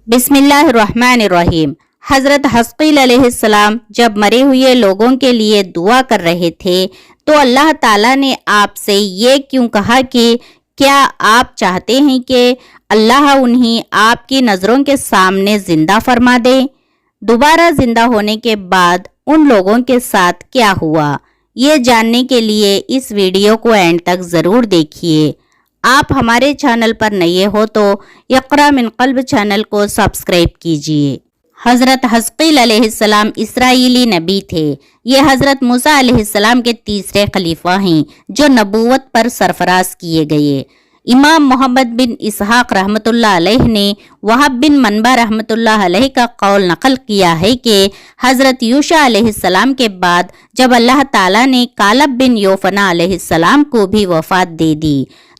बिस्मिल्लाहिर्रहमानिर्रहीम। हज़रत हस्कील अलैहिस्सलाम जब मरे हुए लोगों के लिए दुआ कर रहे थे तो अल्लाह ताला ने आपसे ये क्यों कहा कि क्या आप चाहते हैं कि अल्लाह उन्हें आपकी नज़रों के सामने ज़िंदा फरमा दे? दोबारा ज़िंदा होने के बाद उन लोगों के साथ क्या हुआ, ये जानने के लिए इस वीडियो को एंड तक ज़रूर देखिए। आप हमारे चैनल पर नए हो तो इक़रा मिन क़ल्ब चैनल को सब्सक्राइब कीजिए। हज़रत हस्कील अलैहिस्सलाम इसराइली नबी थे। ये हज़रत मूसा अलैहिस्सलाम के तीसरे खलीफा हैं जो नबूवत पर सरफराज किए गए। इमाम मोहम्मद बिन इसहाक रहमतुल्लाह अलैह ने वहाब बिन मनबा रहमतुल्लाह अलैह का कौल नकल किया है कि हज़रत यूशा अलैहिस्सलाम के बाद जब अल्लाह ताला ने कालब बिन योफना अलैहिस्सलाम को भी वफ़ात दे दी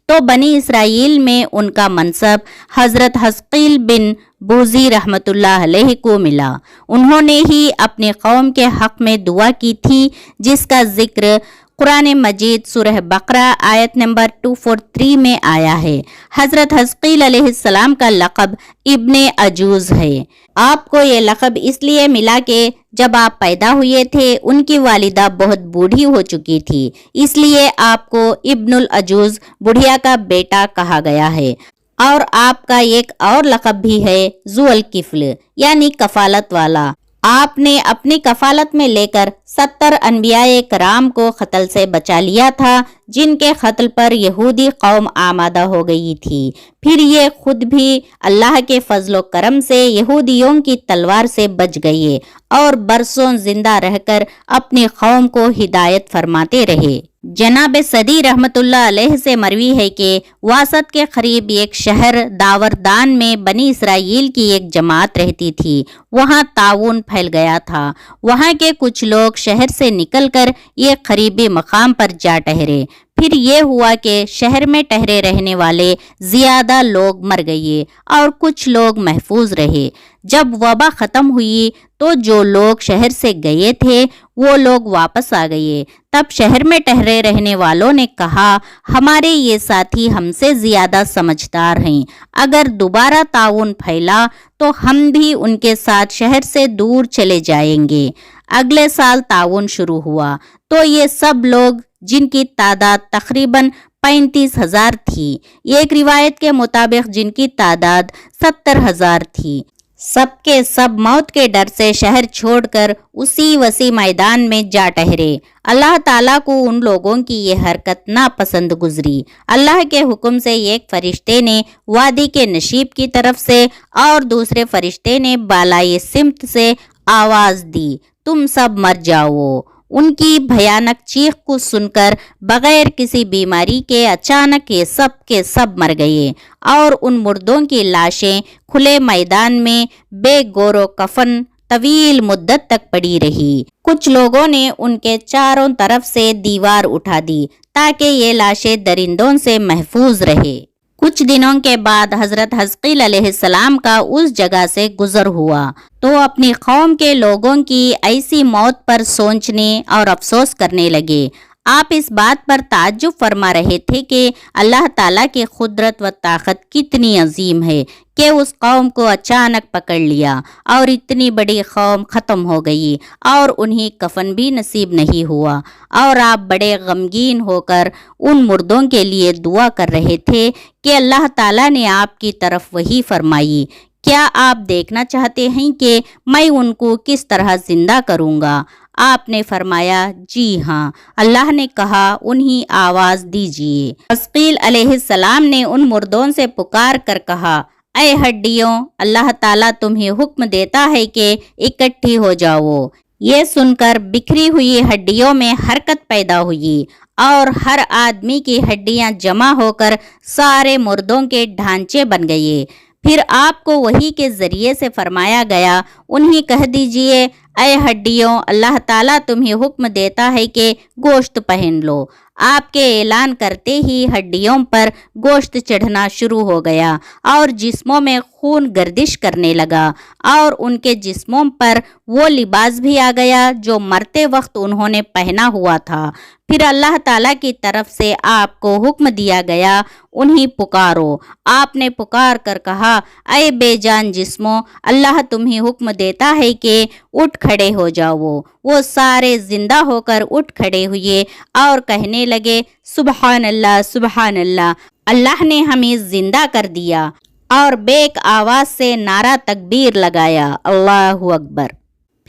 तो बनी इसराइल में उनका मनसब हज़रत हस्कील बिन बूज़ी रहमतुल्लाह अलैह को मिला। उन्होंने ही अपने कौम के हक़ में दुआ की थी जिसका जिक्र कुरान मजीद सूरह बकरा आयत नंबर 243 में आया है। हज़रत हस्कील अलैहिस्सलाम का लक़ब इब्ने अजूज़ है। आपको ये लक़ब इसलिए मिला कि जब आप पैदा हुए थे उनकी वालिदा बहुत बूढ़ी हो चुकी थी, इसलिए आपको इब्नुल अजूज़ बुढ़िया का बेटा कहा गया है। और आपका एक और लक़ब भी है ज़ुअल किफ़्ल यानी कफ़ालत वाला। आपने अपनी कफ़ालत में लेकर 70 अनबियाए कराम को क़त्ल से बचा लिया था जिनके क़त्ल पर यहूदी कौम आमादा हो गई थी। फिर ये खुद भी अल्लाह के फजलो करम से यहूदियों की तलवार से बच गए और बरसों जिंदा रहकर अपनी कौम को हिदायत फरमाते रहे। जनाब सदी रहमतुल्लाह अलैह से मरवी है कि वासत के करीब एक शहर दावरदान में बनी इसराइल की एक जमात रहती थी। वहाँ ताउन फैल गया था। वहाँ के कुछ लोग शहर से निकलकर एक करीबी मकाम पर जा ठहरे। फिर ये हुआ कि शहर में ठहरे रहने वाले ज़्यादा लोग मर गए और कुछ लोग महफूज रहे। जब वबा ख़त्म हुई तो जो लोग शहर से गए थे वो लोग वापस आ गए। तब शहर में ठहरे रहने वालों ने कहा, हमारे ये साथी हमसे ज़्यादा समझदार हैं, अगर दोबारा ताउन फैला तो हम भी उनके साथ शहर से दूर चले जाएंगे। अगले साल ताउन शुरू हुआ तो ये सब लोग जिनकी तादाद तकरीबन 35,000 थी, एक रिवायत के मुताबिक जिनकी तादाद 70,000 थी, सबके सब मौत के डर से शहर छोड़कर उसी वसी मैदान में जा ठहरे। अल्लाह ताला को उन लोगों की ये हरकत नापसंद गुजरी। अल्लाह के हुक्म से एक फरिश्ते ने वादी के नशीब की तरफ से और दूसरे फरिश्ते ने बालाई सिमत से आवाज़ दी, तुम सब मर जाओ। उनकी भयानक चीख को सुनकर बगैर किसी बीमारी के अचानक ये सब के सब मर गए और उन मुर्दों की लाशें खुले मैदान में बेगोरो कफन तवील मुद्दत तक पड़ी रही। कुछ लोगों ने उनके चारों तरफ से दीवार उठा दी ताकि ये लाशें दरिंदों से महफूज रहे। कुछ दिनों के बाद हज़रत हस्कील अलैहिस्सलाम का उस जगह से गुजर हुआ तो अपनी कौम के लोगों की ऐसी मौत पर सोचने और अफसोस करने लगे। आप इस बात पर ताज्जुब फरमा रहे थे कि अल्लाह ताला की कुदरत व ताकत कितनी अजीम है कि उस कौम को अचानक पकड़ लिया और इतनी बड़ी कौम ख़त्म हो गई और उन्हें कफन भी नसीब नहीं हुआ। और आप बड़े गमगीन होकर उन मुर्दों के लिए दुआ कर रहे थे कि अल्लाह ताला ने आपकी तरफ वही फरमाई, क्या आप देखना चाहते हैं कि मैं उनको किस तरह जिंदा करूँगा? आपने फरमाया, जी हाँ। अल्लाह ने कहा, उन्हीं आवाज़ दीजिए। हस्कील अलैहिस्सलाम ने उन मुर्दों से पुकार कर कहा, ऐ हड्डियों, अल्लाह ताला तुम्हें हुक्म देता है कि इकट्ठी हो जाओ। ये सुनकर बिखरी हुई हड्डियों में हरकत पैदा हुई और हर आदमी की हड्डियां जमा होकर सारे मुर्दों के ढांचे बन गए। फिर आपको वही के ज़रिए से फरमाया गया, उन्हीं कह दीजिए, ऐ हड्डियों, अल्लाह ताला तुम्हें हुक्म देता है कि गोश्त पहन लो। آپ کے اعلان کرتے ہی ہڈیوں پر گوشت چڑھنا شروع ہو گیا اور جسموں میں خون گردش کرنے لگا اور ان کے جسموں پر وہ لباس بھی آ گیا جو مرتے وقت انہوں نے پہنا ہوا تھا۔ پھر اللہ تعالیٰ کی طرف سے آپ کو حکم دیا گیا انہیں پکارو۔ آپ نے پکار کر کہا اے بے جان جسموں، اللہ تمہیں حکم دیتا ہے کہ اٹھ کھڑے ہو جاؤ۔ وہ سارے زندہ ہو کر اٹھ کھڑے ہوئے اور کہنے لگے سبحان اللہ سبحان اللہ، اللہ نے ہمیں زندہ کر دیا، اور بیک آواز سے نعرہ تکبیر لگایا، اللہ اکبر۔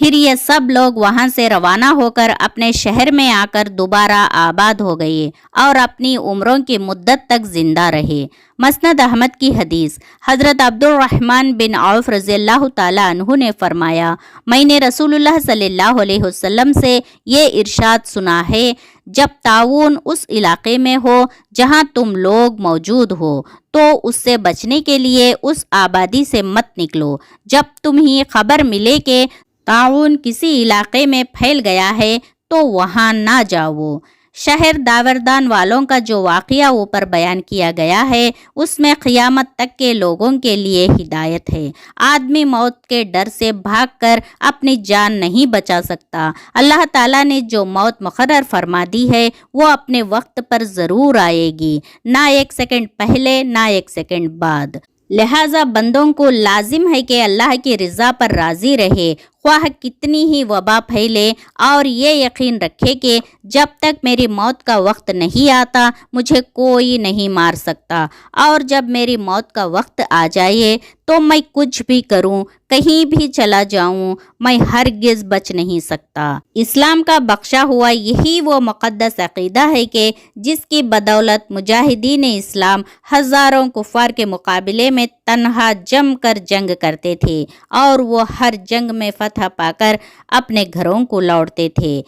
پھر یہ سب لوگ وہاں سے روانہ ہو کر اپنے شہر میں آ کر دوبارہ آباد ہو گئے اور اپنی عمروں کی مدت تک زندہ رہے۔ مسند احمد کی حدیث، حضرت عبد الرحمن بن عوف رضی اللہ تعالیٰ عنہ نے فرمایا، میں نے رسول اللہ صلی اللہ علیہ وسلم سے یہ ارشاد سنا ہے، جب طاعون اس علاقے میں ہو جہاں تم لوگ موجود ہو تو اس سے بچنے کے لیے اس آبادی سے مت نکلو۔ جب تمہیں خبر ملے کہ طاعون کسی علاقے میں پھیل گیا ہے تو وہاں نہ جاؤ۔ شہر داوردان والوں کا جو واقعہ اوپر بیان کیا گیا ہے اس میں قیامت تک کے لوگوں کے لیے ہدایت ہے۔ آدمی موت کے ڈر سے بھاگ کر اپنی جان نہیں بچا سکتا۔ اللہ تعالیٰ نے جو موت مقرر فرما دی ہے وہ اپنے وقت پر ضرور آئے گی، نہ ایک سیکنڈ پہلے نہ ایک سیکنڈ بعد۔ لہٰذا بندوں کو لازم ہے کہ اللہ کی رضا پر راضی رہے، خواہ کتنی ہی وبا پھیلے، اور یہ یقین رکھے کہ جب تک میری موت کا وقت نہیں آتا مجھے کوئی نہیں مار سکتا، اور جب میری موت کا وقت آ جائے تو میں کچھ بھی کروں، کہیں بھی چلا جاؤں، میں ہرگز بچ نہیں سکتا۔ اسلام کا بخشا ہوا یہی وہ مقدس عقیدہ ہے کہ جس کی بدولت مجاہدین اسلام ہزاروں کفار کے مقابلے میں تنہا جم کر جنگ کرتے تھے، اور وہ ہر جنگ میں فتح پا کر اپنے گھروں کو لوٹتے تھے۔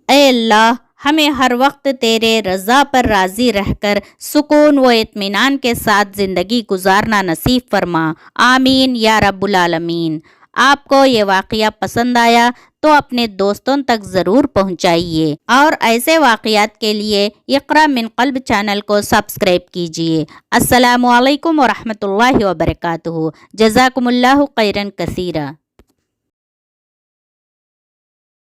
اے اللہ، ہمیں ہر وقت تیرے رضا پر راضی رہ کر سکون و اطمینان کے ساتھ زندگی گزارنا نصیب فرما، آمین یا رب العالمین۔ آپ کو یہ واقعہ پسند آیا تو اپنے دوستوں تک ضرور پہنچائیے، اور ایسے واقعات کے لیے اقرا من قلب چینل کو سبسکرائب کیجیے۔ السلام علیکم ورحمۃ اللہ وبرکاتہ۔ جزاکم اللہ خیرا کثیرا۔